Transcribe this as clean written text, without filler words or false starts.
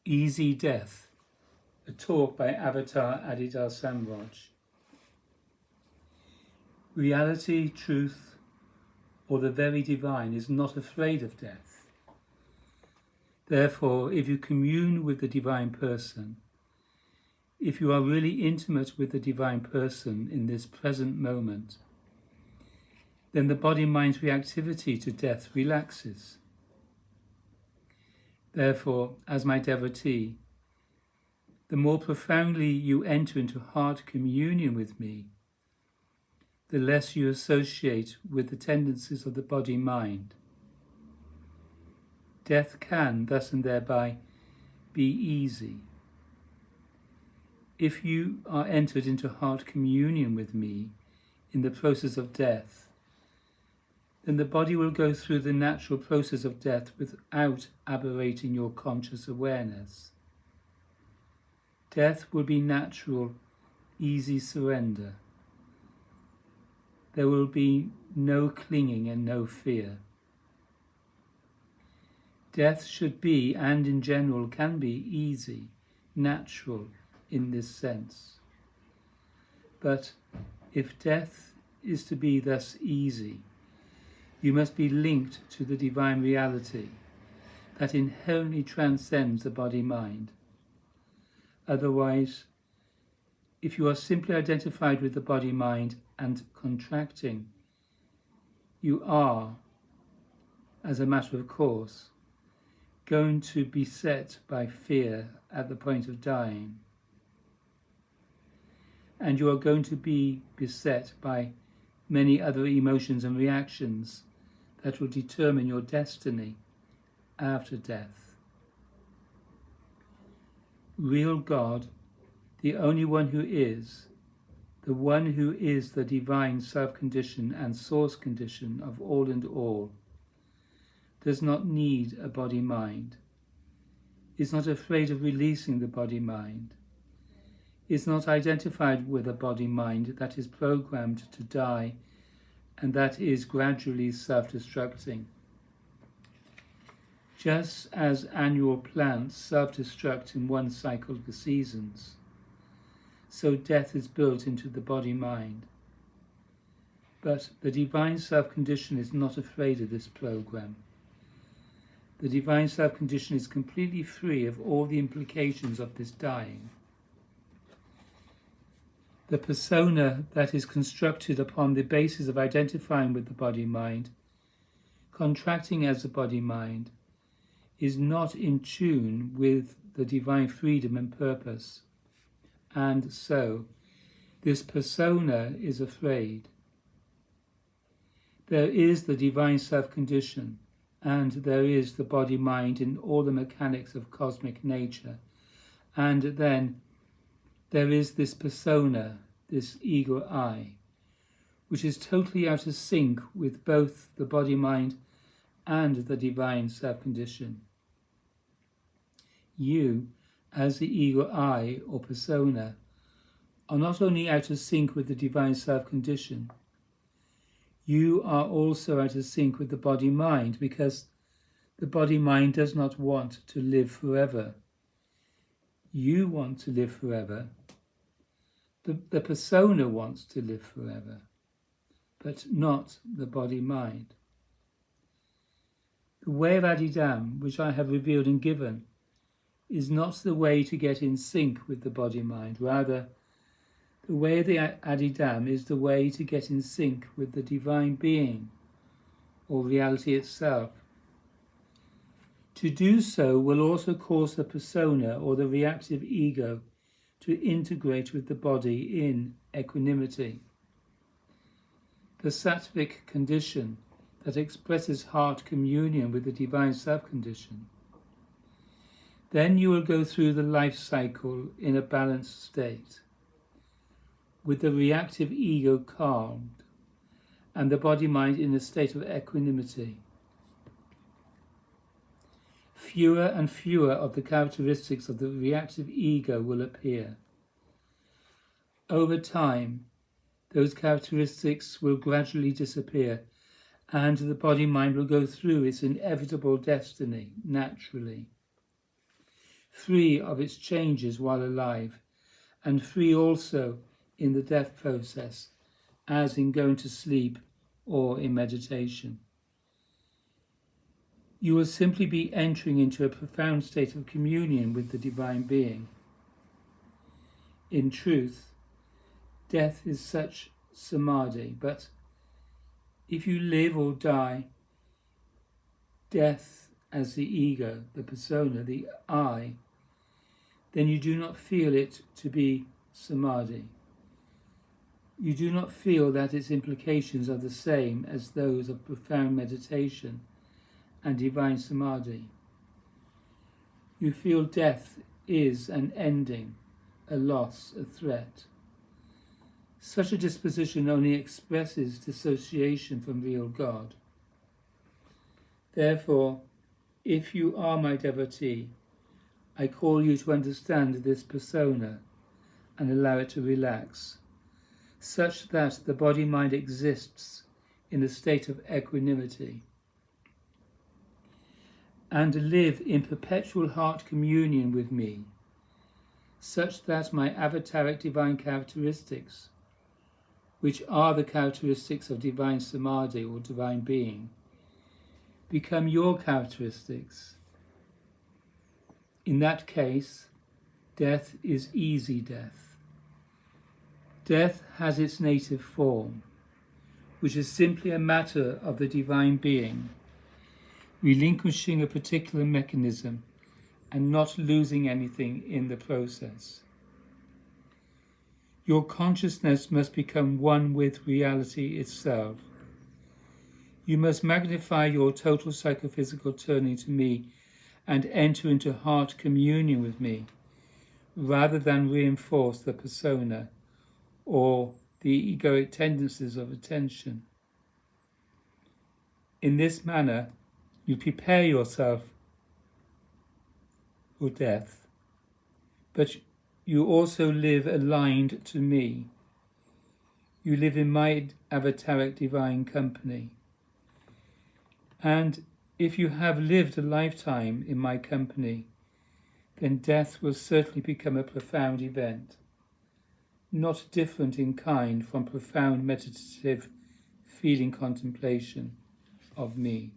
Easy Death, a talk by Avatar Adidar Samraj. Reality, truth, or the very divine is not afraid of death. Therefore, if you commune with the divine person, if you are really intimate with the divine person in this present moment, then the body-mind's reactivity to death relaxes. Therefore, as my devotee, the more profoundly you enter into heart communion with me, the less you associate with the tendencies of the body-mind. Death can, thus and thereby, be easy. If you are entered into heart communion with me in the process of death, then the body will go through the natural process of death without aberrating your conscious awareness. Death will be natural, easy surrender. There will be no clinging and no fear. Death should be, and in general can be, easy, natural in this sense. But if death is to be thus easy, you must be linked to the divine reality that inherently transcends the body-mind. Otherwise, if you are simply identified with the body-mind and contracting, you are, as a matter of course, going to be beset by fear at the point of dying. And you are going to be beset by many other emotions and reactions that will determine your destiny after death. Real God, the only one who is, the one who is the divine self-condition and source condition of all and all, does not need a body-mind, is not afraid of releasing the body-mind, is not identified with a body-mind that is programmed to die and that is gradually self-destructing. Just as annual plants self-destruct in one cycle of the seasons, so death is built into the body-mind. But the divine self-condition is not afraid of this program. The divine self-condition is completely free of all the implications of this dying. The persona that is constructed upon the basis of identifying with the body-mind, contracting as the body-mind, is not in tune with the divine freedom and purpose, and so this persona is afraid. There is the divine self-condition, and there is the body-mind in all the mechanics of cosmic nature, and then there is this persona, this ego I, which is totally out of sync with both the body-mind and the divine self-condition. You, as the ego I or persona, are not only out of sync with the divine self-condition, you are also out of sync with the body-mind, because the body-mind does not want to live forever. You want to live forever. The persona wants to live forever, but not the body-mind. The way of Adidam, which I have revealed and given, is not the way to get in sync with the body-mind. Rather, the way of the Adidam is the way to get in sync with the divine being, or reality itself. To do so will also cause the persona, or the reactive ego, to integrate with the body in equanimity. The sattvic condition that expresses heart communion with the divine self-condition. Then you will go through the life cycle in a balanced state, with the reactive ego calmed and the body-mind in a state of equanimity. Fewer and fewer of the characteristics of the reactive ego will appear. Over time, those characteristics will gradually disappear, and the body-mind will go through its inevitable destiny naturally. free of its changes while alive, and free also in the death process, as in going to sleep or in meditation. You will simply be entering into a profound state of communion with the Divine Being. In truth, death is such samadhi, but if you live or die, death as the ego, the persona, the I, then you do not feel it to be samadhi. You do not feel that its implications are the same as those of profound meditation and divine samadhi. You feel death is an ending, a loss, a threat. Such a disposition only expresses dissociation from real God. Therefore, if you are my devotee, I call you to understand this persona and allow it to relax, such that the body-mind exists in a state of equanimity, and live in perpetual heart communion with me, such that my avataric divine characteristics, which are the characteristics of divine samadhi or divine being, become your characteristics. In that case, death is easy death. Death has its native form, which is simply a matter of the divine being relinquishing a particular mechanism and not losing anything in the process. Your consciousness must become one with reality itself. You must magnify your total psychophysical turning to me and enter into heart communion with me, rather than reinforce the persona or the egoic tendencies of attention. In this manner, you prepare yourself for death, but you also live aligned to me. You live in my avataric divine company. And if you have lived a lifetime in my company, then death will certainly become a profound event, not different in kind from profound meditative feeling contemplation of me.